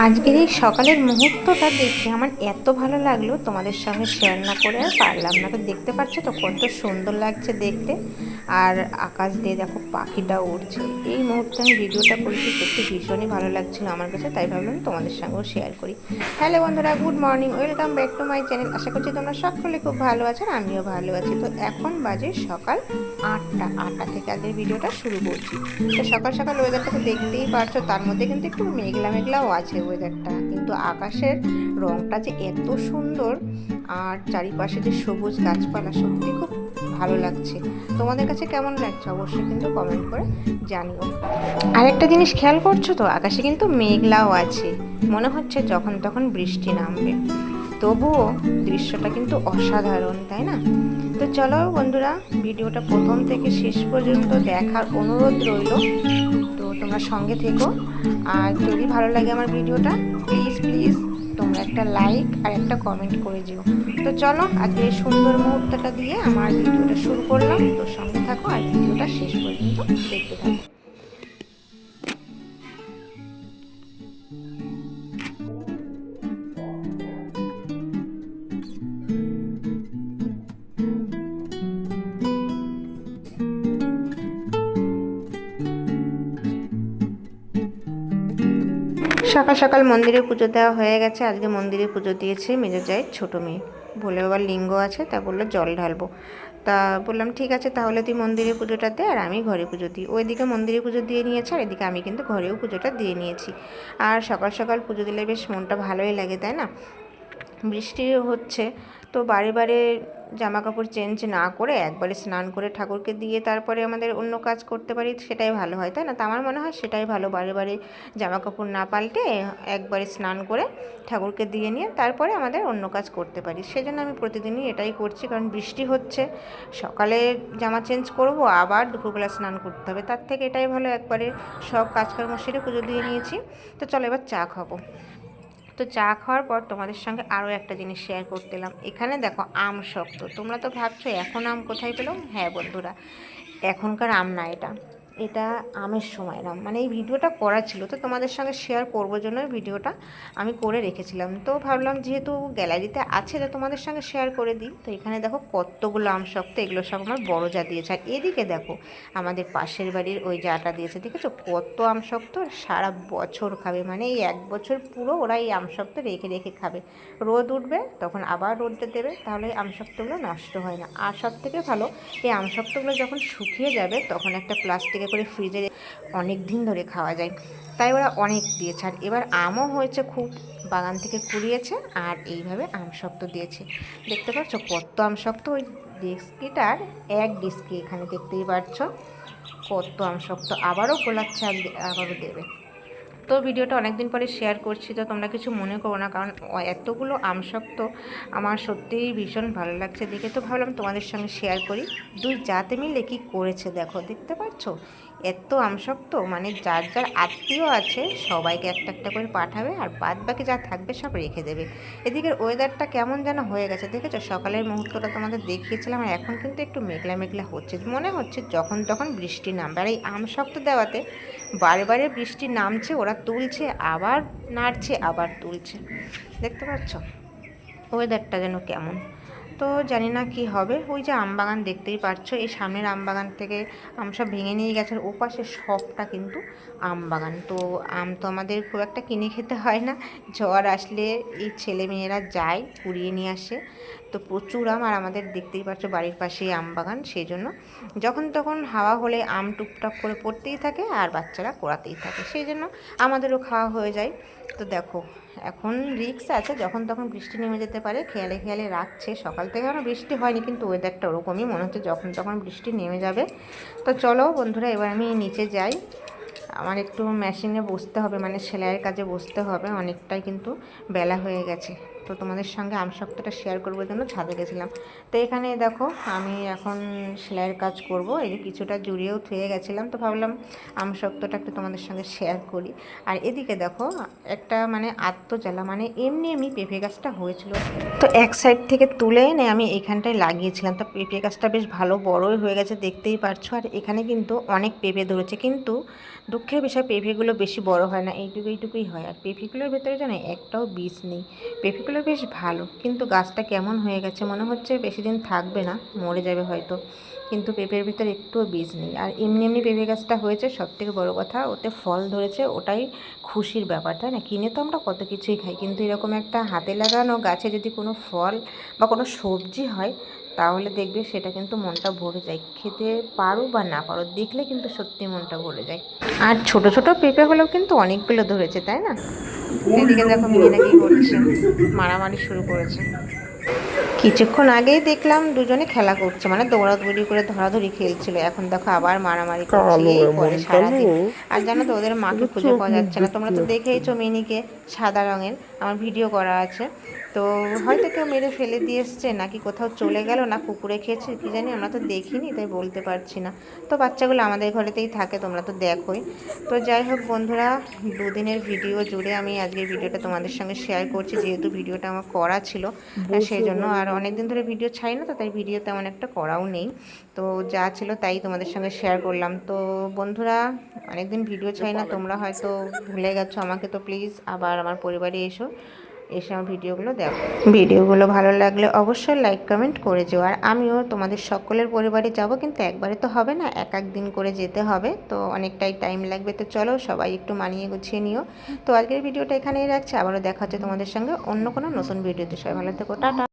আজকের এই সকালের মুহূর্তটা দেখে আমার এত ভালো লাগলো, তোমাদের সঙ্গে শেয়ার না করে আর পারলাম না। তো দেখতে পাচ্ছ তো কত সুন্দর লাগছে দেখতে। আর আকাশ দিয়ে দেখো পাখিটা উড়ছে। এই মুহূর্তে আমি ভিডিওটা করেছি, সত্যি ভীষণই ভালো লাগছিল আমার কাছে, তাই ভাবলাম তোমাদের সঙ্গেও শেয়ার করি। হ্যালো বন্ধুরা, good morning, welcome back to my channel. আশা করছি তোমরা সকলে খুব ভালো আছো, আর আমিও ভালো আছি। তো এখন বাজে সকাল 8টা থেকে আজকের ভিডিওটা শুরু করছি। তো সকাল সকাল ওয়েদারটা তো দেখতেই পারছো, তার মধ্যে কিন্তু একটু মেঘলা মেঘলাও আছে ওয়েদারটা, কিন্তু আকাশের রংটা যে এত সুন্দর, আর চারিপাশে যে সবুজ গাছপালা, সত্যি খুব ভালো লাগছে। তোমাদের কাছে কেমন লাগছে অবশ্যই কিন্তু কমেন্ট করে জানিও। আরেকটা জিনিস খেয়াল করছো তো, আকাশে কিন্তু মেঘলাও আছে, মনে হচ্ছে যখন তখন বৃষ্টি নামবে। তবুও দৃশ্যটা কিন্তু অসাধারণ, তাই না? তো চলো বন্ধুরা, ভিডিওটা প্রথম থেকে শেষ পর্যন্ত দেখার অনুরোধ রইল। তো তোমরা সঙ্গে থেকো, আর যদি ভালো লাগে আমার ভিডিওটা, প্লিজ প্লিজ তোমরা একটা লাইক আর একটা কমেন্ট করে দিও। তো চলো আজকে এই সুন্দর মুহূর্তটা দিয়ে আমার ভিডিওটা শুরু করলাম। তো সঙ্গে থাকো আর ভিডিওটা শেষ পর্যন্ত দেখতে থাকো। সকাল সকাল মন্দিরে পুজো দেওয়া হয়ে গেছে। আজকে মন্দিরে পুজো দিয়েছে মেজো জায়ের ছোটো মেয়ে। ভোলে বাবার লিঙ্গ আছে, তা বললো জল ঢালবো। তা বললাম ঠিক আছে, তাহলে তুই মন্দিরে পুজোটা দে আর আমি ঘরে পুজো দিই। ওইদিকে মন্দিরে পুজো দিয়ে নিয়েছে, আর এদিকে আমি কিন্তু ঘরেও পুজোটা দিয়ে নিয়েছি। আর সকাল সকাল পুজো দিলে বেশ মনটা ভালোই লাগে, তাই না? বৃষ্টি হচ্ছে, তো বারে বারে জামা কাপড় চেঞ্জ না করে একবারে স্নান করে ঠাকুরকে দিয়ে তারপরে আমাদের অন্য কাজ করতে পারি, সেটাই ভালো হয়, তাই না? তো আমার মনে হয় সেটাই ভালো, বারে বারে জামা কাপড় না পাল্টে একবারে স্নান করে ঠাকুরকে দিয়ে নিয়ে তারপরে আমাদের অন্য কাজ করতে পারি। সেজন্য আমি প্রতিদিনই এটাই করছি, কারণ বৃষ্টি হচ্ছে, সকালে জামা চেঞ্জ করব, আবার দুপুরবেলা স্নান করতে হবে, তার থেকে এটাই ভালো একবারে সব কাজকর্ম সেরে পুজো দিয়ে নিয়েছি। তো চলো এবার চা খাবো। তো চা খাওয়ার পর তোমাদের সঙ্গে আরও একটা জিনিস শেয়ার করতেলাম। এখানে দেখো আম শক্ত। তোমরা তো ভাবছো এখন আম কোথায় পেলাম। হ্যাঁ বন্ধুরা, এখনকার আম না, এটা এটা আমের সময়ের আম। মানে এই ভিডিওটা করা ছিল, তো তোমাদের সঙ্গে শেয়ার করবো জন্য ভিডিওটা আমি করে রেখেছিলাম। তো ভাবলাম যেহেতু গ্যালারিতে আছে, তো তোমাদের সঙ্গে শেয়ার করে দিই। তো এখানে দেখো কতগুলো আম শক্ত, এগুলো সব আমার বড় যা দিয়েছে। আর এদিকে দেখো আমাদের পাশের বাড়ির ওই জাটা দিয়েছে, দেখেছো কত আম শক্ত, সারা বছর খাবে। মানে এই এক বছর পুরো ওরা এই আম শক্ত রেখে রেখে খাবে। রোদ উঠবে তখন আবার রোদটা দেবে, তাহলে এই আমশক্তগুলো নষ্ট হয় না। আর সব থেকে ভালো, এই আমশক্তগুলো যখন শুকিয়ে যাবে তখন একটা প্লাস্টিকে করে ফ্রিজে অনেক দিন ধরে খাওয়া যায়। তাই ওরা অনেক দিয়েছে। আর এবার আমও হয়েছে খুব, বাগান থেকে কুড়িয়েছে, আর এইভাবে আমশক্ত দিয়েছে। দেখতে পাচ্ছ কত আমশক্ত, ওই ডিস্কিটার এক ডিস্কি, এখানে দেখতেই পাচ্ছ কত আমশক্ত। আবারও গোলাচ্ছে, আবারও দেবে। তো ভিডিওটা অনেক দিন পরে শেয়ার করছি, তো তোমরা কিছু মনে করো না, কারণ এতগুলো আমশক্ত আমার সত্যিই ভীষণ ভালো লাগছে দেখে। তো ভাবলাম তোমাদের সঙ্গে শেয়ার করি। দুই জাতে মিলে কী করেছে দেখো, দেখতে পাচ্ছ এত আমশক্ত, মানে যার যার আত্মীয় আছে সবাইকে একটা একটা করে পাঠাবে, আর বাদ বাকি যা থাকবে সব রেখে দেবে। এদিকের ওয়েদারটা কেমন যেন হয়ে গেছে, দেখেছো সকালের মুহূর্তটা তোমাদের দেখিয়েছিলাম, আর এখন কিন্তু একটু মেঘলা মেঘলা হচ্ছে, মনে হচ্ছে যখন তখন বৃষ্টি নামবে। আর এই আমশক্ত দেওয়াতে বারে বারে বৃষ্টি নামছে, ওরা তুলছে আবার নাড়ছে আবার তুলছে, দেখতে পাচ্ছ ওয়েদারটা যেন কেমন। তো জানি না কি হবে। ওই যে আমবাগান দেখতেই পাচ্ছ, এই সামনের আমবাগান থেকে আম সব ভেঙে নিয়ে গেছে, আর ওপাশে সবটা কিন্তু আমবাগান। তো আম তো আমাদের খুব একটা কিনে খেতে হয় না, ঝড় আসলে এই ছেলে মেয়েরা যায় কুড়িয়ে নিয়ে আসে। তো প্রচুর আম, আর আমাদের দেখতেই পাচ্ছ বাড়ির পাশেই আমবাগান, সেই জন্য যখন তখন হাওয়া হলে আম টুকটাক করে পড়তেই থাকে, আর বাচ্চারা কোড়াতেই থাকে, সেই জন্য আমাদেরও খাওয়া হয়ে যায়। তো দেখো এখন রিক্স আছে, যখন তখন বৃষ্টি নেমে যেতে পারে, খেয়ালে খেয়ালে রাখছে। সকাল থেকে এখনও বৃষ্টি হয়নি, কিন্তু ওয়েদারটা ওরকমই মনে হচ্ছে যখন তখন বৃষ্টি নেমে যাবে। তো চলো বন্ধুরা, এবার আমি নিচে যাই, আমার একটু মেশিনে বসতে হবে, মানে সেলাইয়ের কাজে বসতে হবে, অনেকটাই কিন্তু বেলা হয়ে গেছে। তো তোমাদের সঙ্গে আমসত্ত্বটা শেয়ার করবার জন্য ছাদে গেছিলাম। তো এখানে দেখো আমি এখন সেলাইয়ের কাজ করব। এই যে কিছুটা জুড়িয়েও থুয়ে গেছিলাম, তো ভাবলাম আমসত্ত্বটা একটু তোমাদের সঙ্গে শেয়ার করি। আর এদিকে দেখো একটা মানে আত্মজ্বালা, মানে এমনি এমনি পেঁপে গাছটা হয়েছিল, তো এক সাইড থেকে তুলে এনে আমি এখানটায় লাগিয়েছিলাম। তো পেঁপে গাছটা বেশ ভালো বড়ই হয়ে গেছে, দেখতেই পারছো। আর এখানে কিন্তু অনেক পেঁপে ধরেছে, কিন্তু দুঃখের বিষয় পেঁপেগুলো বেশি বড় হয় না, এইটুকুই হয়। আর পেঁপেগুলোর ভেতরে জানো একটাও বীজ নেই। পেঁপেগুলো বেশ ভালো, কিন্তু গাছটা কেমন হয়ে গেছে, মনে হচ্ছে বেশি দিন থাকবে না, মরে যাবে হয়তো। কিন্তু পেঁপের ভিতরে একটুও বীজ নেই। আর এমনি এমনি পেঁপে গাছটা হয়েছে, সবথেকে বড় কথা ওতে ফল ধরেছে, ওটাই খুশির ব্যাপার, তাই না? কিনে তো আমরা কত কিছুই খাই, কিন্তু এরকম একটা হাতে লাগানো গাছে যদি কোনো ফল বা কোনো সবজি হয়, তাহলে দেখবে সেটা কিন্তু মনটা ভরে যায়। খেতে পারো বা না পারো, দেখলে কিন্তু সত্যি মনটা ভরে যায়। আর ছোট ছোট পেঁপে হলেও কিন্তু অনেকগুলো ধরেছে, তাই না? এদিকে দেখো মিনিরা কি করছে, মারামারি শুরু করেছে। কিছুক্ষণ আগেই দেখলাম দুজনে খেলা করছে, মানে দৌড়াদৌড়ি করে ধরাধরি খেলছিল। এখন দেখো আবার মারামারি করছে, এই করে সারাদিন। আর জানো তো ওদের মাকে খুঁজে পাওয়া যাচ্ছে না। তোমরা তো দেখেইছো মিনিকে, সাদা রঙের, আমার ভিডিও করা আছে। তো হয়তো কেউ মেরে ফেলে দিয়ে এসছে, নাকি কোথাও চলে গেল, না কুকুরে খেয়েছে, কি জানি, আমরা তো দেখিনি, তাই বলতে পারছি না। তো বাচ্চাগুলো আমাদের ঘরেতেই থাকে, তোমরা তো দেখোই। তো যাই হোক বন্ধুরা, দুদিনের ভিডিও জুড়ে আমি আজকের ভিডিওটা তোমাদের সঙ্গে শেয়ার করছি, যেহেতু ভিডিওটা আমার করা ছিল সেই জন্য। আর অনেক দিন ধরে ভিডিও ছাই না, তো তাই ভিডিও তেমন একটা করাও নেই। তো যা ছিল তাই তোমাদের সঙ্গে শেয়ার করলাম। তো বন্ধুরা, অনেকদিন ভিডিও ছাই না, তোমরা হয়তো ভুলে গেছো আমাকে, তো প্লিজ আবার আমার পরিবারে এসে আমার ভিডিওগুলো দেখো। ভিডিওগুলো ভালো লাগলে অবশ্যই লাইক কমেন্ট করে যেও। আর আমিও তোমাদের সকলের পরিবারে যাব, কিন্তু একবারে তো হবে না, এক এক দিন করে যেতে হবে, তো অনেকটাই টাইম লাগবে। তো চলো সবাই একটু মানিয়ে গুছিয়ে নিও। তো আজকের ভিডিওটা এখানেই রাখছি, আবারও দেখা হচ্ছে তোমাদের সঙ্গে অন্য কোনো নতুন ভিডিওতে। সবাই ভালো থেকো, টাটা।